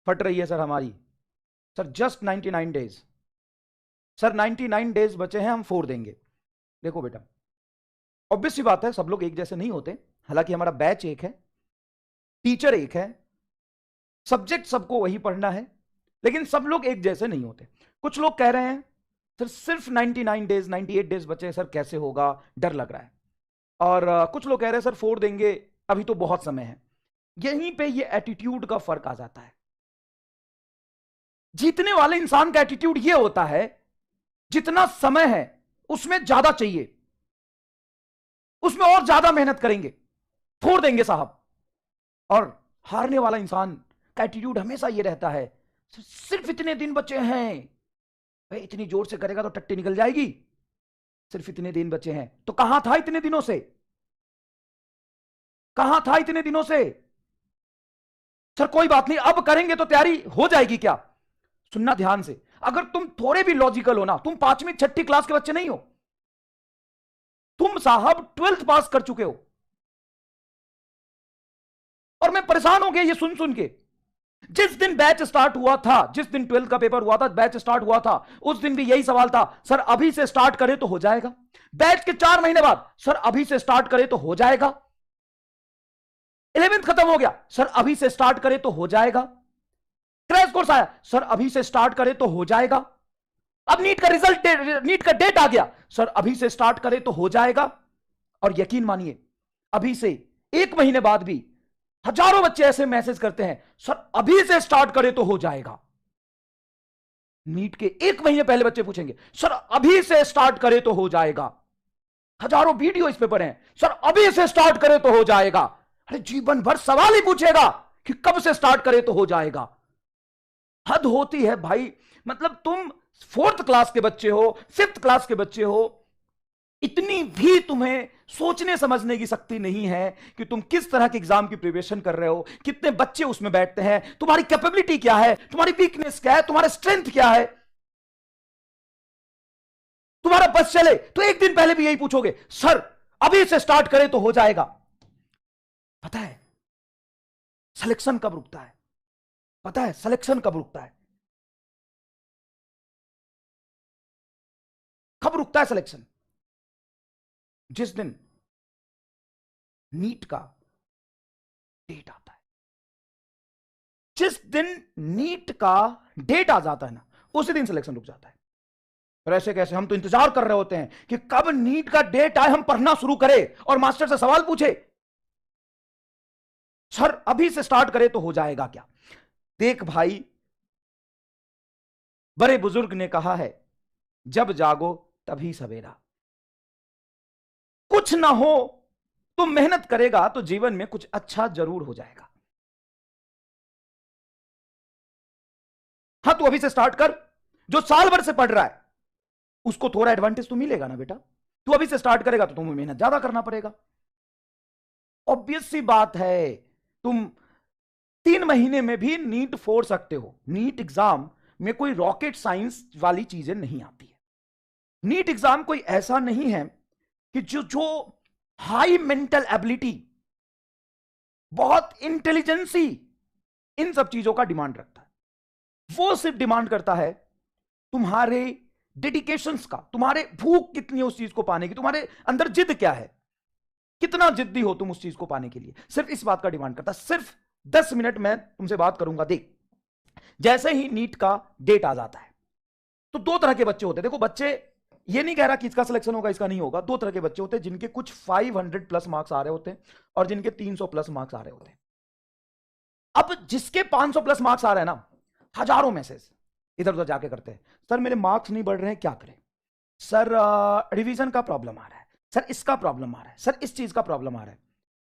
फट रही है सर हमारी। Sir just 99 days, sir 99 days बचे हैं, हम 4 देंगे। देखो बेटा, ऑब्वियस सी बात है, सब लोग एक जैसे नहीं होते। हालांकि हमारा बैच एक है, टीचर एक है, सब्जेक्ट सबको वही पढ़ना है, लेकिन सब लोग एक जैसे नहीं होते। कुछ लोग कह रहे हैं सर सिर्फ 99 डेज 98 डेज बचे सर, कैसे होगा, डर लग रहा है। और कुछ लोग कह रहे हैं सर 4 देंगे, अभी तो बहुत समय है। यहीं पे ये एटीट्यूड का फर्क आ जाता है। जीतने वाले इंसान का एटीट्यूड ये होता है, जितना समय है उसमें ज्यादा चाहिए, उसमें और ज्यादा मेहनत करेंगे, 4 देंगे साहब। और हारने वाला इंसान का एटीट्यूड हमेशा ये रहता है, सिर्फ इतने दिन बचे हैं, भाई इतनी जोर से करेगा तो टट्टी निकल जाएगी, सिर्फ इतने दिन बचे हैं। तो कहां था इतने दिनों से, कहां था इतने दिनों से? सर कोई बात नहीं, अब करेंगे तो तैयारी हो जाएगी क्या? सुनना ध्यान से, अगर तुम थोड़े भी लॉजिकल हो ना, तुम 5वीं 6ठी क्लास के बच्चे नहीं हो, तुम साहब 12th पास कर चुके हो। और मैं परेशान हो गया ये सुन सुन के। जिस दिन बैच स्टार्ट हुआ था, जिस दिन 12th का पेपर हुआ था, बैच स्टार्ट हुआ था, उस दिन भी यही सवाल था, सर अभी से स्टार्ट करें तो हो जाएगा। बैच के 4 महीने बाद, सर अभी से स्टार्ट करें तो हो जाएगा। 11th खत्म हो गया, सर अभी से स्टार्ट करें तो हो जाएगा। क्रैश कोर्स आया, सर अभी से स्टार्ट करें तो हो जाएगा। अब नीट का रिजल्ट, नीट का डेट आ गया, सर अभी से स्टार्ट करें तो हो जाएगा। और यकीन मानिए, अभी से 1 महीने बाद भी हजारों बच्चे ऐसे मैसेज करते हैं, सर अभी से स्टार्ट करें तो हो जाएगा। नीट के 1 महीने पहले बच्चे पूछेंगे, सर अभी से स्टार्ट करें तो हो जाएगा। हजारों वीडियो इस पे पड़े हैं, सर अभी से स्टार्ट करें तो हो जाएगा। अरे जीवन भर सवाल ही पूछेगा कि कब से स्टार्ट करें तो हो जाएगा। हद होती है भाई। मतलब तुम 4th क्लास के बच्चे हो, 5th क्लास के बच्चे हो, इतनी भी तुम्हें सोचने समझने की शक्ति नहीं है कि तुम किस तरह के एग्जाम की प्रिपरेशन कर रहे हो, कितने बच्चे उसमें बैठते हैं, तुम्हारी कैपेबिलिटी क्या है, तुम्हारी वीकनेस क्या है, तुम्हारा स्ट्रेंथ क्या है। तुम्हारा बस चले तो 1 दिन पहले भी यही पूछोगे, सर अभी से स्टार्ट करें तो हो जाएगा। पता है सिलेक्शन कब रुकता है? पता है सिलेक्शन कब रुकता है? कब रुकता है सिलेक्शन? जिस दिन नीट का डेट आता है। जिस दिन नीट का डेट आ जाता है ना, उसी दिन सिलेक्शन रुक जाता है। और ऐसे कैसे, हम तो इंतजार कर रहे होते हैं कि कब नीट का डेट आए, हम पढ़ना शुरू करें और मास्टर से सवाल पूछे, सर अभी से स्टार्ट करें तो हो जाएगा क्या? देख भाई, बड़े बुजुर्ग ने कहा है, जब जागो तभी सवेरा। कुछ ना हो, तुम मेहनत करेगा तो जीवन में कुछ अच्छा जरूर हो जाएगा। हाँ, तू अभी से स्टार्ट कर। जो साल भर से पढ़ रहा है उसको थोड़ा एडवांटेज तो मिलेगा ना बेटा। तू अभी से स्टार्ट करेगा तो तुम्हें मेहनत ज्यादा करना पड़ेगा। ऑब्वियस सी बात है। तुम 3 महीने में भी नीट फोड़ सकते हो। नीट एग्जाम में कोई रॉकेट साइंस वाली चीजें नहीं आती है। नीट एग्जाम कोई ऐसा नहीं है कि जो जो हाई मेंटल एबिलिटी, बहुत इंटेलिजेंसी, इन सब चीजों का डिमांड रखता है। वो सिर्फ डिमांड करता है तुम्हारे डेडिकेशंस का, तुम्हारे भूख कितनी है उस चीज को पाने की, तुम्हारे अंदर जिद क्या है, कितना जिद्दी हो तुम उस चीज को पाने के लिए, सिर्फ इस बात का डिमांड करता है। सिर्फ 10 मिनट मैं तुमसे बात करूंगा। देख, जैसे ही नीट का डेट आ जाता है तो 2 तरह के बच्चे होते हैं। देखो, बच्चे ये नहीं कह रहा कि इसका सिलेक्शन होगा इसका नहीं होगा। 2 तरह के बच्चे होते हैं, जिनके कुछ 500 प्लस मार्क्स आ रहे होते हैं और जिनके 300 प्लस मार्क्स आ रहे होते हैं। अब जिसके 500 प्लस मार्क्स आ रहे हैं ना, हजारों मैसेज इधर उधर जाके करते हैं, सर मेरे मार्क्स नहीं बढ़ रहे हैं, क्या करें? सर रिवीजन का प्रॉब्लम आ रहा है, सर इसका प्रॉब्लम आ रहा है, सर इस चीज का प्रॉब्लम आ रहा है,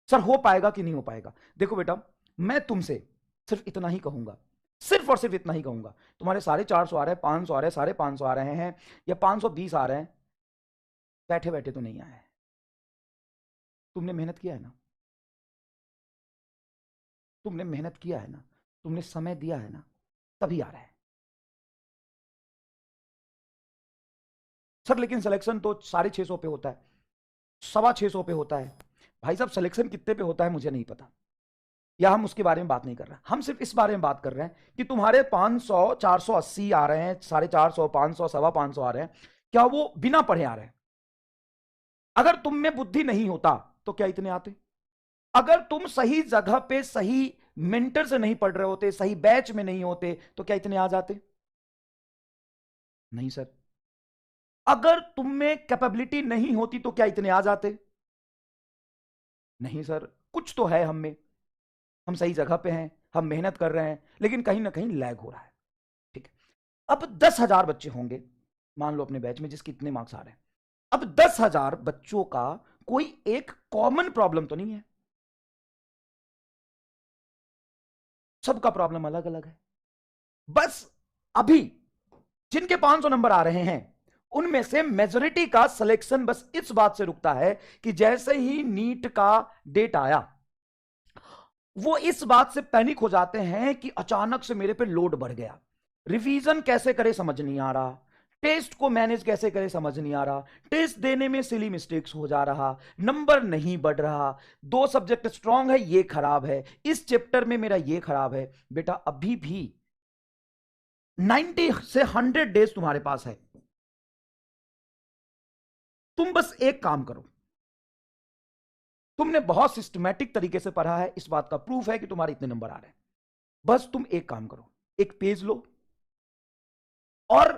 सर हो पाएगा कि नहीं हो पाएगा? देखो बेटा, मैं तुमसे सिर्फ इतना ही कहूंगा, सिर्फ और सिर्फ इतना ही कहूंगा। तुम्हारे 450 आ रहे हैं, 500 आ रहे हैं, 550 आ रहे हैं, या 520 आ रहे हैं, बैठे बैठे तो नहीं आए हैं। तुमने मेहनत किया है ना, तुमने मेहनत किया है ना, तुमने समय दिया है ना, तभी आ रहा है। सर लेकिन सिलेक्शन तो 650 पे होता है, 625 पे होता है। भाई साहब सिलेक्शन कितने पे होता है मुझे नहीं पता। या हम उसके बारे में बात नहीं कर रहे हैं, हम सिर्फ इस बारे में बात कर रहे हैं कि तुम्हारे 500 480 आ रहे हैं, 450 500 525 आ रहे हैं, क्या वो बिना पढ़े आ रहे हैं? अगर तुम में बुद्धि नहीं होता तो क्या इतने आते? अगर तुम सही जगह पे सही मेंटर से नहीं पढ़ रहे होते, सही बैच में नहीं होते, तो क्या इतने आ जाते? नहीं सर। अगर तुम में कैपेबिलिटी नहीं होती तो क्या इतने आ जाते? नहीं सर। कुछ तो है हम में, हम सही जगह पे हैं, हम मेहनत कर रहे हैं, लेकिन कहीं ना कहीं लैग हो रहा है। ठीक है, अब 10,000 बच्चे होंगे मान लो अपने बैच में जिसके इतने मार्क्स आ रहे हैं। अब 10,000 बच्चों का कोई एक कॉमन प्रॉब्लम तो नहीं है, सबका प्रॉब्लम अलग अलग है। बस अभी जिनके 500 नंबर आ रहे हैं उनमें से मेजोरिटी का सिलेक्शन बस इस बात से रुकता है कि जैसे ही नीट का डेट आया, वो इस बात से पैनिक हो जाते हैं कि अचानक से मेरे पे लोड बढ़ गया, रिवीजन कैसे करे समझ नहीं आ रहा, टेस्ट को मैनेज कैसे करे समझ नहीं आ रहा, टेस्ट देने में सिली मिस्टेक्स हो जा रहा, नंबर नहीं बढ़ रहा, 2 सब्जेक्ट स्ट्रांग है ये खराब है, इस चैप्टर में मेरा ये खराब है। बेटा अभी भी 90 से 100 डेज तुम्हारे पास है। तुम बस एक काम करो, तुमने बहुत सिस्टमैटिक तरीके से पढ़ा है, इस बात का प्रूफ है कि तुम्हारे इतने नंबर आ रहे हैं। बस तुम एक काम करो, एक पेज लो और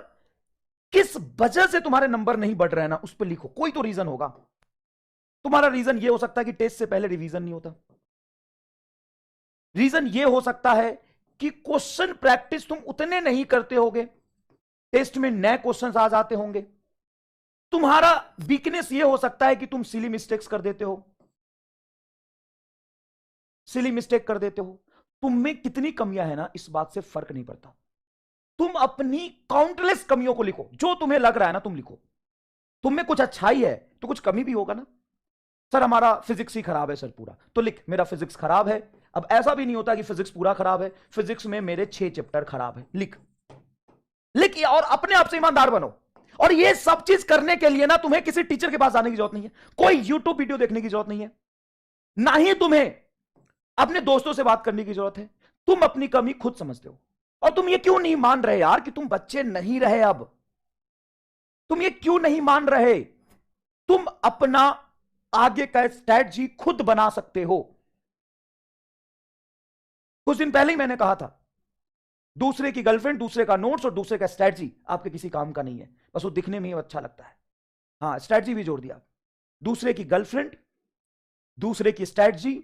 किस वजह से तुम्हारे नंबर नहीं बढ़ रहे हैं ना उस पर लिखो। कोई तो रीजन होगा। तुम्हारा रीजन यह हो सकता है कि टेस्ट से पहले रिवीजन नहीं होता, रीजन यह हो सकता है कि क्वेश्चन प्रैक्टिस तुम उतने नहीं करते होगे, टेस्ट में नए क्वेश्चंस आ जाते होंगे। तुम्हारा वीकनेस यह हो सकता है कि तुम सिली मिस्टेक्स कर देते हो, सिली मिस्टेक कर देते हो। तुम में कितनी कमियां है ना इस बात से फर्क नहीं पड़ता। तुम अपनी काउंटलेस कमियों को लिखो, जो तुम्हें लग रहा है ना तुम लिखो। तुम में कुछ अच्छाई है तो कुछ कमी भी होगा ना। सर हमारा फिजिक्स ही खराब है सर पूरा, तो लिख मेरा फिजिक्स खराब है। अब ऐसा भी नहीं होता कि फिजिक्स पूरा खराब है, फिजिक्स में मेरे 6 चैप्टर खराब है, लिख लिख और अपने आप से ईमानदार बनो। और ये सब चीज करने के लिए ना तुम्हें किसी टीचर के पास जाने की जरूरत नहीं है, कोई यूट्यूब वीडियो देखने की जरूरत नहीं है, ना ही तुम्हें अपने दोस्तों से बात करने की जरूरत है। तुम अपनी कमी खुद समझते हो। और तुम ये क्यों नहीं मान रहे यार कि तुम बच्चे नहीं रहे? अब तुम ये क्यों नहीं मान रहे? तुम अपना आगे का स्ट्रैटेजी खुद बना सकते हो। कुछ दिन पहले ही मैंने कहा था, दूसरे की गर्लफ्रेंड, दूसरे का नोट्स और दूसरे का स्ट्रैटेजी आपके किसी काम का नहीं है, बस वो दिखने में ही अच्छा लगता है। हाँ, स्ट्रैटेजी भी जोड़ दिया। दूसरे की गर्लफ्रेंड, दूसरे की स्ट्रैटेजी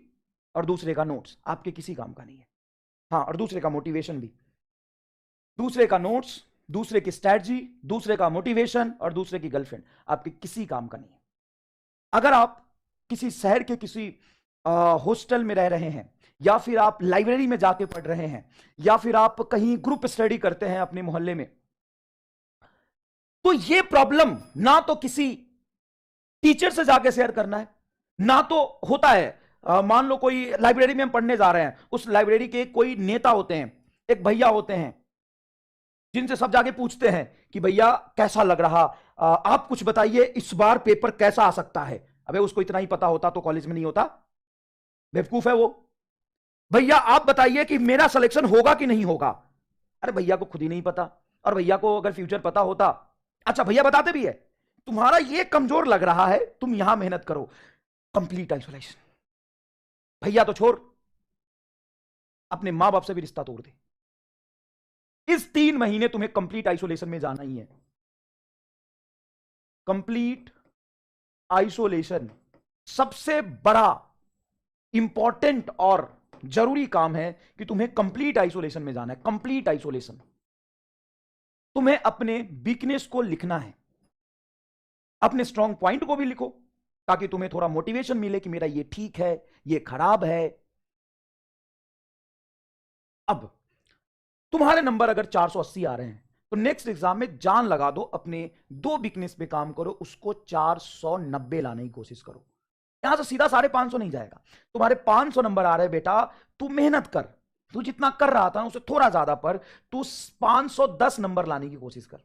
और दूसरे का नोट्स आपके किसी काम का नहीं है। हाँ, और दूसरे का मोटिवेशन भी। दूसरे का नोट्स, दूसरे की स्ट्रैटेजी, दूसरे का मोटिवेशन और दूसरे की गर्लफ्रेंड आपके किसी काम का नहीं है। अगर आप किसी शहर के किसी हॉस्टल में रह रहे हैं, या फिर आप लाइब्रेरी में जाके पढ़ रहे हैं, या फिर आप कहीं ग्रुप स्टडी करते हैं अपने मोहल्ले में, तो ये प्रॉब्लम ना तो किसी टीचर से जाके शेयर करना है, ना तो होता है मान लो कोई लाइब्रेरी में हम पढ़ने जा रहे हैं, उस लाइब्रेरी के कोई नेता होते हैं, एक भैया होते हैं जिनसे सब जाके पूछते हैं कि भैया कैसा लग रहा, आप कुछ बताइए इस बार पेपर कैसा आ सकता है। अबे उसको इतना ही पता होता तो कॉलेज में नहीं होता, बेवकूफ है वो। भैया आप बताइए कि मेरा सिलेक्शन होगा कि नहीं होगा। अरे भैया को खुद ही नहीं पता, और भैया को अगर फ्यूचर पता होता। अच्छा भैया बताते भी है, तुम्हारा ये कमजोर लग रहा है, तुम यहां मेहनत करो, कंप्लीट आइसोलेशन। भैया तो छोड़, अपने मां बाप से भी रिश्ता तोड़ दे। इस 3 महीने तुम्हें कंप्लीट आइसोलेशन में जाना ही है। कंप्लीट आइसोलेशन सबसे बड़ा इंपॉर्टेंट और जरूरी काम है कि तुम्हें कंप्लीट आइसोलेशन में जाना है। Complete isolation. तुम्हें अपने वीकनेस को लिखना है, अपने स्ट्रॉन्ग पॉइंट को भी लिखो, ताकि तुम्हें थोड़ा मोटिवेशन मिले कि मेरा ये ठीक है, ये खराब है। अब तुम्हारे नंबर अगर 480 आ रहे हैं तो नेक्स्ट एग्जाम में जान लगा दो, अपने 2 वीकनेस पे काम करो, उसको 490 लाने की कोशिश करो। यहां से सीधा 550 नहीं जाएगा। तुम्हारे 500 नंबर आ रहे हैं बेटा, तू मेहनत कर, तू जितना कर रहा था उससे थोड़ा ज्यादा पर, तू 510 नंबर लाने की कोशिश कर।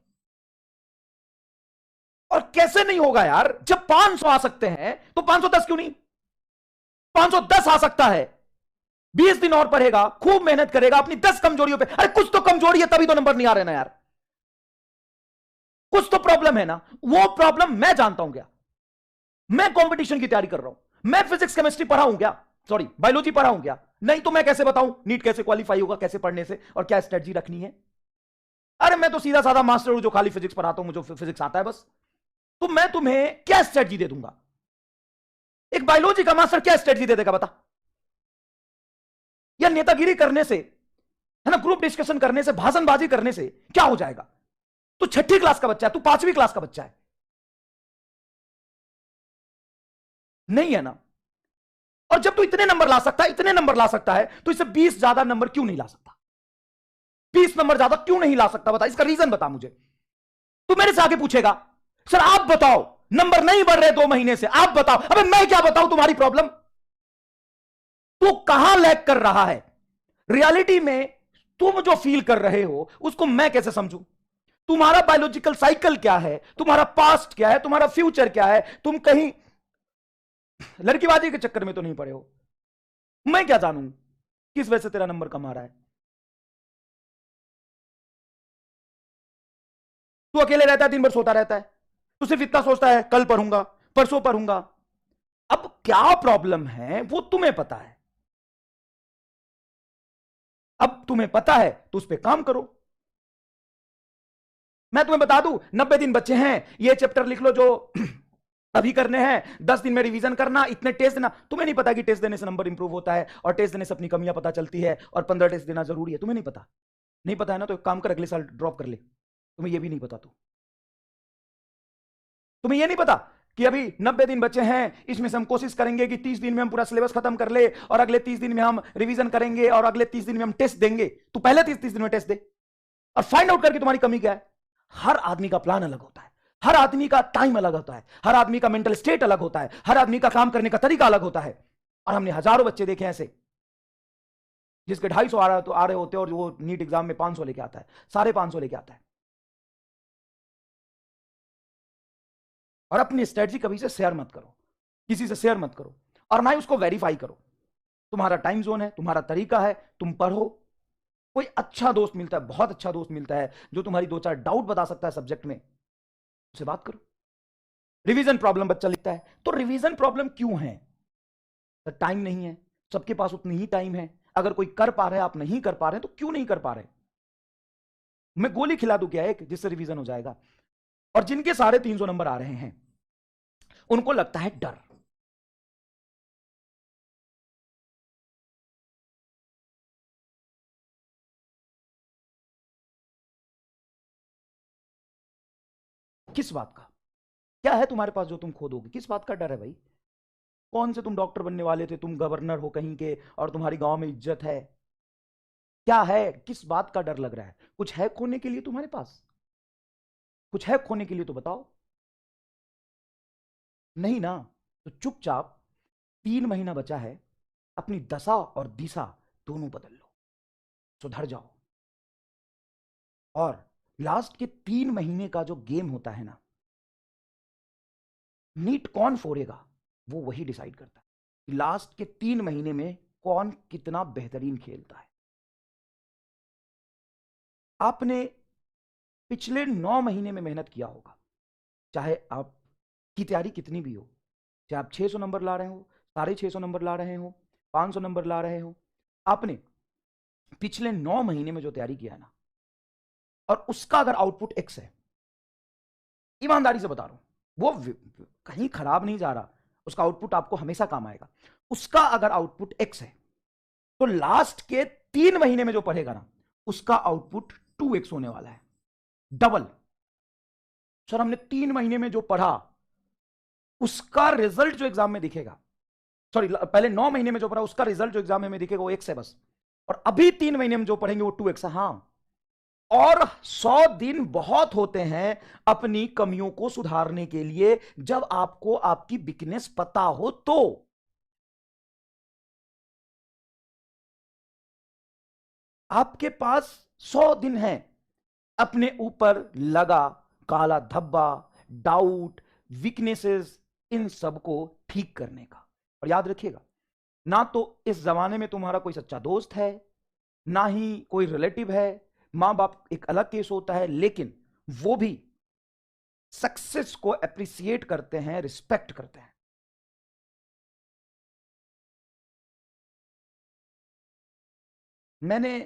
और कैसे नहीं होगा यार, जब 500 आ सकते हैं तो 510 क्यों नहीं, 510 आ सकता है। 20 दिन और पढ़ेगा, खूब मेहनत करेगा अपनी 10 कमजोरियों पे। अरे कुछ तो कमजोरी है, तभी तो नंबर नहीं आ रहे ना यार, कुछ तो प्रॉब्लम है ना। वो प्रॉब्लम मैं जानता हूं क्या? मैं कंपटीशन की तैयारी कर रहा हूं, मैं फिजिक्स केमिस्ट्री पढ़ा हूं क्या? सॉरी, बायोलॉजी पढ़ा हूं क्या? नहीं तो मैं कैसे बताऊं नीट कैसे क्वालिफाई होगा, कैसे पढ़ने से, और क्या स्ट्रेटजी रखनी है? अरे मैं तो सीधा साधा मास्टर हूं जो खाली फिजिक्स पढ़ाता हूं, मुझे फिजिक्स आता है बस। तो मैं तुम्हें क्या स्ट्रेटजी दे दूंगा? एक बायोलॉजी का मास्टर क्या स्ट्रेटजी दे देगा बता? या नेतागिरी करने से, है ना, ग्रुप डिस्कशन करने से, भाषणबाजी करने से क्या हो जाएगा? तू 6ठी क्लास का बच्चा है, तू 5वीं क्लास का बच्चा है, नहीं है ना? और जब तू इतने नंबर ला सकता है, इतने नंबर ला सकता है, तो इससे 20 ज्यादा नंबर क्यों नहीं ला सकता? 20 नंबर ज्यादा क्यों नहीं ला सकता? बता, इसका रीजन बता मुझे। तू मेरे से आगे पूछेगा, सर आप बताओ, नंबर नहीं बढ़ रहे 2 महीने से, आप बताओ। अबे मैं क्या बताऊं तुम्हारी प्रॉब्लम? तू कहां लैग कर रहा है? रियलिटी में तुम जो फील कर रहे हो उसको मैं कैसे समझूं? तुम्हारा बायोलॉजिकल साइकिल क्या है, तुम्हारा पास्ट क्या है, तुम्हारा फ्यूचर क्या है? तुम कहीं लड़कीबाजी के चक्कर में तो नहीं पड़े हो? मैं क्या जानूं किस वजह से तेरा नंबर कम आ रहा है? तू अकेले रहता है, दिन भर सोता रहता है, तू सिर्फ इतना सोचता है कल पढ़ूंगा, परसों पढ़ूंगा। अब क्या प्रॉब्लम है वो तुम्हें पता है, अब तुम्हें पता है तो उस पर काम करो। मैं तुम्हें बता दूं, 90 दिन बच्चे हैं, ये चैप्टर लिख लो जो अभी करने हैं, 10 दिन में रिवीजन करना, इतने टेस्ट देना। तुम्हें नहीं पता कि टेस्ट देने से नंबर इंप्रूव होता है, और टेस्ट देने से अपनी कमियां पता चलती है, और 15 टेस्ट देना जरूरी है? तुम्हें नहीं पता? नहीं पता है ना, तो एक काम कर, अगले साल ड्रॉप कर ले। तुम्हें यह भी नहीं पता? तो तुम्हें यह नहीं पता कि अभी 90 दिन बचे हैं, इसमें से हम कोशिश करेंगे कि 30 दिन में हम पूरा सिलेबस खत्म कर ले, और अगले 30 दिन में हम रिवीजन करेंगे, और अगले 30 दिन में हम टेस्ट देंगे। तो पहले 30 दिन में टेस्ट दे और फाइंड आउट करके तुम्हारी कमी क्या है। हर आदमी का प्लान अलग होता है, हर आदमी का टाइम अलग होता है, हर आदमी का मेंटल स्टेट अलग होता है, हर आदमी का काम करने का तरीका अलग होता है। और हमने हजारों बच्चे देखे ऐसे जिसके 250 आ रहे होते हैं, और वो नीट एग्जाम में 500 लेके आता है, 550 लेके आता है। और अपनी स्ट्रेटजी कभी से शेयर मत करो, किसी से शेयर मत करो, और ना ही उसको वेरीफाई करो। तुम्हारा टाइम जोन है, तुम्हारा तरीका है, तुम पढ़ो। कोई अच्छा दोस्त मिलता है, बहुत अच्छा दोस्त मिलता है, जो तुम्हारी 2-4 डाउट बता सकता है सब्जेक्ट में, उससे बात करो। रिवीजन प्रॉब्लम बच्चा लिखता है, तो रिवीजन प्रॉब्लम क्यों है? तो टाइम नहीं है, सबके पास उतनी ही टाइम है। अगर कोई कर पा रहे, आप नहीं कर पा रहे, तो क्यों नहीं कर पा रहे? मैं गोली खिला दूं क्या एक, जिससे रिवीजन हो जाएगा? और जिनके सारे 300 नंबर आ रहे हैं, उनको लगता है डर। किस बात का? क्या है तुम्हारे पास जो तुम खो दोगे? किस बात का डर है भाई? कौन से तुम डॉक्टर बनने वाले थे, तुम गवर्नर हो कहीं के, और तुम्हारी गांव में इज्जत है? क्या है, किस बात का डर लग रहा है? कुछ है खोने के लिए तुम्हारे पास? कुछ है खोने के लिए तो बताओ। नहीं ना? तो चुपचाप, 3 महीना बचा है, अपनी दशा और दिशा दोनों बदल लो, सुधर जाओ। और लास्ट के 3 महीने का जो गेम होता है ना, नीट कौन फोड़ेगा वो वही डिसाइड करता है। लास्ट के 3 महीने में कौन कितना बेहतरीन खेलता है। आपने पिछले 9 महीने में मेहनत किया होगा, चाहे आपकी तैयारी कितनी भी हो, चाहे आप 600 नंबर ला रहे हो, 650 नंबर ला रहे हो, 500 नंबर ला रहे हो, आपने पिछले 9 महीने में जो तैयारी किया है ना, और उसका अगर आउटपुट एक्स है, ईमानदारी से बता रहा हूं, वो कहीं खराब नहीं जा रहा, उसका आउटपुट आपको हमेशा काम आएगा। उसका अगर आउटपुट एक्स है, तो लास्ट के 3 महीने में जो पढ़ेगा ना, उसका आउटपुट 2x होने वाला है, डबल। सर हमने 3 महीने में जो पढ़ा, उसका रिजल्ट जो एग्जाम में दिखेगा, सॉरी पहले 9 महीने में जो पढ़ा उसका रिजल्ट जो एग्जाम में दिखेगा वो एक्स है बस, और अभी 3 महीने में जो पढ़ेंगे वो 2x है। हाँ, और 100 दिन बहुत होते हैं अपनी कमियों को सुधारने के लिए, जब आपको आपकी वीकनेस पता हो तो। आपके पास 100 दिन है अपने ऊपर लगा काला धब्बा, डाउट, वीकनेसेस, इन सब को ठीक करने का। और याद रखिएगा, ना तो इस जमाने में तुम्हारा कोई सच्चा दोस्त है, ना ही कोई रिलेटिव है। मां बाप एक अलग केस होता है, लेकिन वो भी सक्सेस को अप्रिसिएट करते हैं, रिस्पेक्ट करते हैं। मैंने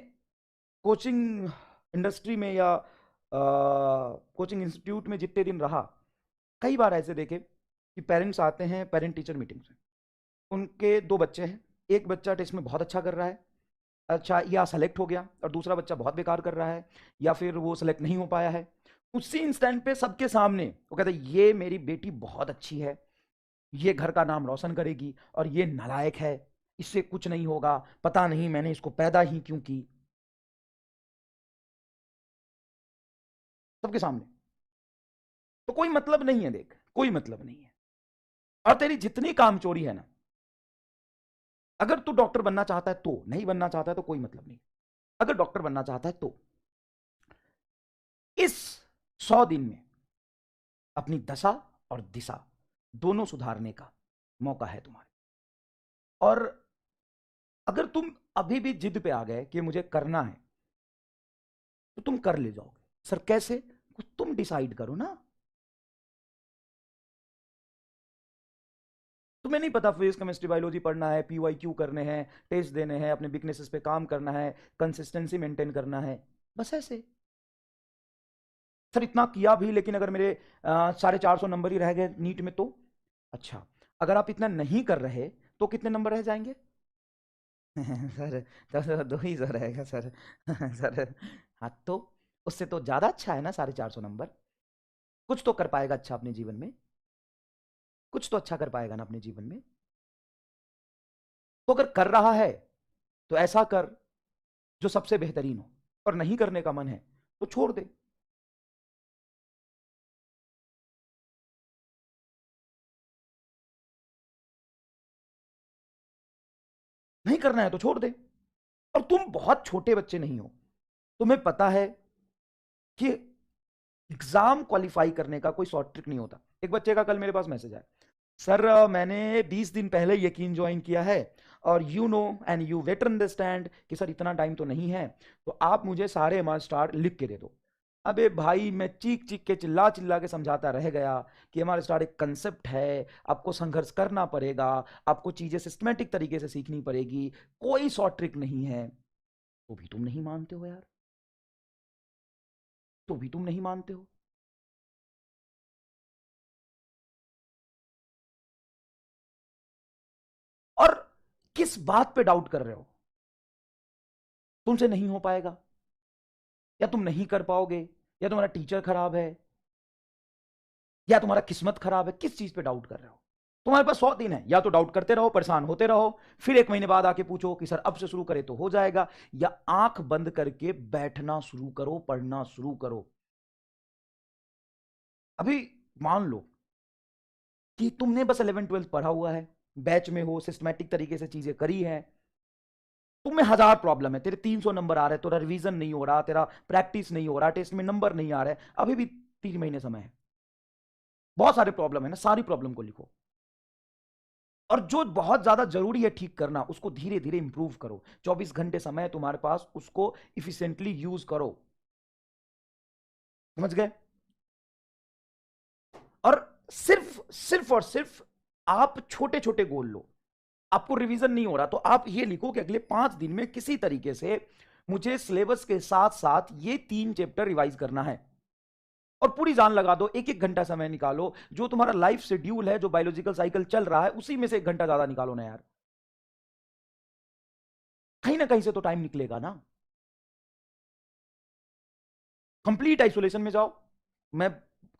कोचिंग इंडस्ट्री में या कोचिंग इंस्टीट्यूट में जितने दिन रहा, कई बार ऐसे देखे कि पेरेंट्स आते हैं पेरेंट टीचर मीटिंग में। उनके दो बच्चे हैं, एक बच्चा टेस्ट में बहुत अच्छा कर रहा है, अच्छा या सेलेक्ट हो गया, और दूसरा बच्चा बहुत बेकार कर रहा है या फिर वो सेलेक्ट नहीं हो पाया है। उसी इंस्टेंट पे सबके सामने वो कहते हैं ये मेरी बेटी बहुत अच्छी है, ये घर का नाम रोशन करेगी, और ये नालायक है, इससे कुछ नहीं होगा, पता नहीं मैंने इसको पैदा ही क्यों की। सबके सामने। तो कोई मतलब नहीं है, देख कोई मतलब नहीं है। और तेरी जितनी कामचोरी है ना, अगर तू डॉक्टर बनना चाहता है तो, नहीं बनना चाहता है तो कोई मतलब नहीं। अगर डॉक्टर बनना चाहता है तो इस 100 दिन में अपनी दशा और दिशा दोनों सुधारने का मौका है तुम्हारे। और अगर तुम अभी भी जिद पे आ गए कि मुझे करना है, तो तुम कर ले जाओगे। सर कैसे? कुछ तुम डिसाइड करो ना। तुम्हें नहीं पता फिजिक्स केमिस्ट्री बायोलॉजी पढ़ना है, PYQ करने हैं, टेस्ट देने हैं, अपने वीकनेसेस पे काम करना है, कंसिस्टेंसी मेंटेन करना है, बस ऐसे। सर इतना किया भी, लेकिन अगर मेरे 450 नंबर ही रह गए नीट में तो? अच्छा, अगर आप इतना नहीं कर रहे तो कितने नंबर रह जाएंगे? सर तो दो ही सर रहेगा सर। सर हाँ तो उससे तो ज्यादा अच्छा है ना 450 नंबर। कुछ तो कर पाएगा अच्छा अपने जीवन में, कुछ तो अच्छा कर पाएगा ना अपने जीवन में। तो अगर कर रहा है तो ऐसा कर जो सबसे बेहतरीन हो, और नहीं करने का मन है तो छोड़ दे। नहीं करना है तो छोड़ दे। और तुम बहुत छोटे बच्चे नहीं हो, तुम्हें पता है कि एग्जाम क्वालिफाई करने का कोई शॉर्ट ट्रिक नहीं होता। एक बच्चे का कल मेरे पास मैसेज आया, सर मैंने 20 दिन पहले यकीन ज्वाइन किया है, और you know and you wait understand कि सर इतना टाइम तो नहीं है, तो आप मुझे सारे एमआर स्टार लिख के दे दो। अबे भाई, मैं चीख चीख के चिल्ला चिल्ला के समझाता रह गया कि एमआर स्टार एक कंसेप्ट है, आपको संघर्ष करना पड़ेगा, आपको चीजें सिस्टमेटिक तरीके से सीखनी पड़ेगी, कोई शॉर्ट ट्रिक नहीं है। तो भी तुम नहीं मानते हो यार, तो भी तुम नहीं मानते हो। और किस बात पे डाउट कर रहे हो? तुमसे नहीं हो पाएगा, या तुम नहीं कर पाओगे, या तुम्हारा टीचर खराब है, या तुम्हारा किस्मत खराब है? किस चीज पे डाउट कर रहे हो? तुम्हारे पास 100 दिन है, या तो डाउट करते रहो, परेशान होते रहो, फिर 1 महीने बाद आके पूछो कि सर अब से शुरू करे तो हो जाएगा, या आंख बंद करके बैठना शुरू करो, पढ़ना शुरू करो। अभी मान लो कि तुमने बस 11 12 पढ़ा हुआ है, बैच में हो, सिस्टमैटिक तरीके से चीजें करी है, तुम्हें 1000 प्रॉब्लम है, तेरे 300 नंबर आ रहे हैं, तेरा रिवीजन नहीं हो रहा, तेरा प्रैक्टिस नहीं हो रहा, टेस्ट में नंबर नहीं आ रहे, अभी भी 3 महीने समय है। बहुत सारे प्रॉब्लम है ना, सारी प्रॉब्लम को लिखो, और जो बहुत ज्यादा जरूरी है ठीक करना, उसको धीरे धीरे इंप्रूव करो। 24 घंटे समय है तुम्हारे पास, उसको इफिशिएंटली यूज करो। समझ गए? और सिर्फ और सिर्फ आप छोटे छोटे गोल लो। आपको रिवीजन नहीं हो रहा तो आप ये लिखो कि अगले 5 दिन में किसी तरीके से मुझे सिलेबस के साथ साथ ये 3 चैप्टर रिवाइज करना है, और पूरी जान लगा दो। एक एक घंटा समय निकालो, जो तुम्हारा लाइफ शेड्यूल है, जो बायोलॉजिकल साइकिल चल रहा है, उसी में से 1 घंटा ज्यादा निकालो ना यार। कहीं ना कहीं से तो टाइम निकलेगा ना। कंप्लीट आइसोलेशन में जाओ। मैं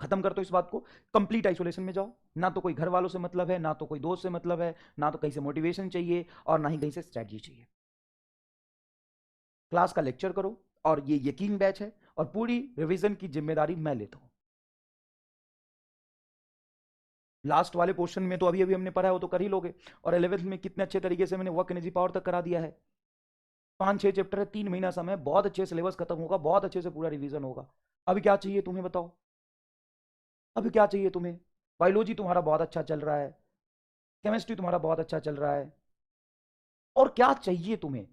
खत्म करता हूं इस बात को। कंप्लीट आइसोलेशन में जाओ, ना तो कोई घर वालों से मतलब है, ना तो कोई दोस्त से मतलब है, ना तो कहीं से मोटिवेशन चाहिए, और ना ही कहीं से स्ट्रैटेजी चाहिए। क्लास का लेक्चर करो, और ये यकीन बैच है, और पूरी रिवीजन की जिम्मेदारी मैं लेता हूं। लास्ट वाले पोर्शन में तो अभी अभी हमने पढ़ा है, वो तो कर ही लोगे। और 11th में कितने अच्छे तरीके से मैंने वर्क एनर्जी पावर तक करा दिया है। 5 6 चैप्टर है, 3 महीना समय, बहुत अच्छे सिलेबस खत्म होगा, बहुत अच्छे से पूरा रिवीजन होगा। अभी क्या चाहिए तुम्हें बताओ? अभी क्या चाहिए तुम्हें? बायोलॉजी तुम्हारा बहुत अच्छा चल रहा है, केमिस्ट्री तुम्हारा बहुत अच्छा चल रहा है, और क्या चाहिए तुम्हें।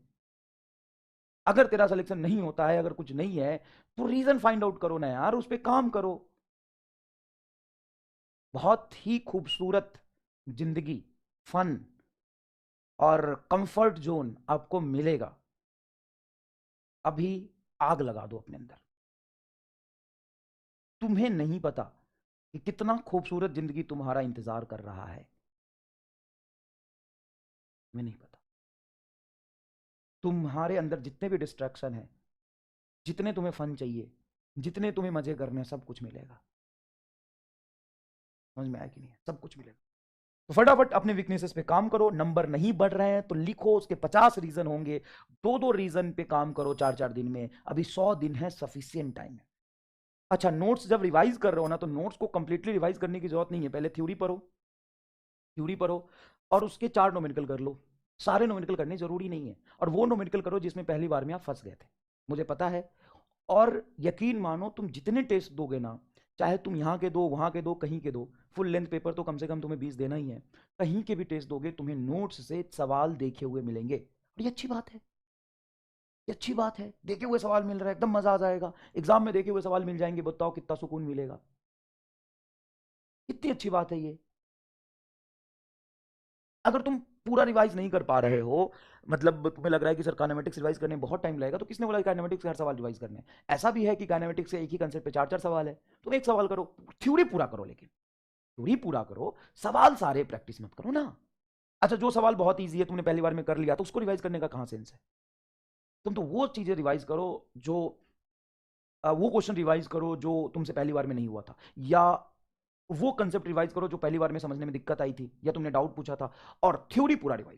अगर तेरा सिलेक्शन नहीं होता है, अगर कुछ नहीं है, तो रीजन फाइंड आउट करो ना यार, उस पर काम करो। बहुत ही खूबसूरत जिंदगी, फन और कंफर्ट जोन आपको मिलेगा। अभी आग लगा दो अपने अंदर। तुम्हें नहीं पता कि कितना खूबसूरत जिंदगी तुम्हारा इंतजार कर रहा है। तुम्हें नहीं पता। तुम्हारे अंदर जितने भी डिस्ट्रैक्शन है, जितने तुम्हें फन चाहिए, जितने तुम्हें मजे करने हैं, सब कुछ मिलेगा। समझ में आया कि नहीं? सब कुछ मिलेगा। तो फटाफट अपने वीकनेसेस पे काम करो। नंबर नहीं बढ़ रहे हैं तो लिखो, उसके 50 रीजन होंगे। दो दो रीजन पे काम करो 4-4 दिन में। अभी 100 दिन है, सफिशियंट टाइम है। अच्छा, नोट्स जब रिवाइज कर रहे हो ना, तो नोट्स को कंप्लीटली रिवाइज करने की जरूरत नहीं है। पहले थ्योरी पढ़ो, थ्योरी पढ़ो, और उसके 4 नोमेनिकल कर लो। सारे नोमेनिकल करने जरूरी नहीं है। और वो नोमेनिकल करो जिसमें पहली बार में आप फंस गए थे, मुझे पता है। और यकीन मानो, तुम जितने टेस्ट दोगे ना, चाहे तुम यहाँ के दो, वहाँ के दो, कहीं के दो, फुल लेंथ पेपर तो कम से कम तुम्हें 20 देना ही है। कहीं के भी टेस्ट दोगे, तुम्हें नोट्स से सवाल देखे हुए मिलेंगे। और ये अच्छी बात है, ये अच्छी बात है। देखे हुए सवाल मिल रहा है, एकदम मजा आ जाएगा। एग्जाम में देखे हुए सवाल मिल जाएंगे, बताओ कितना सुकून मिलेगा। कितनी अच्छी बात है ये। अगर तुम पूरा रिवाइज नहीं कर पा रहे हो, मतलब तुम्हें लग रहा है कि सर काइनेमेटिक्स रिवाइज करने में बहुत टाइम लगेगा, तो किसने बोला काइनेमेटिक्स के हर सवाल रिवाइज करने हैं? ऐसा भी है कि काइनेमेटिक्स से एक ही कंसेप्ट पे 4-4 सवाल है। तुम एक सवाल करो, थ्योरी पूरा करो, लेकिन थ्योरी पूरा करो, सवाल सारे प्रैक्टिस मत करो ना। अच्छा, जो सवाल बहुत ईजी है, तुमने पहली बार में कर लिया, तो उसको रिवाइज करने का कहां सेंस है? तुम तो वो चीजें रिवाइज करो जो वो क्वेश्चन रिवाइज करो जो तुमसे पहली बार में नहीं हुआ था, या वो कंसेप्ट रिवाइज करो जो पहली बार में समझने में दिक्कत आई थी, या तुमने डाउट पूछा था। और थ्योरी पूरा रिवाइज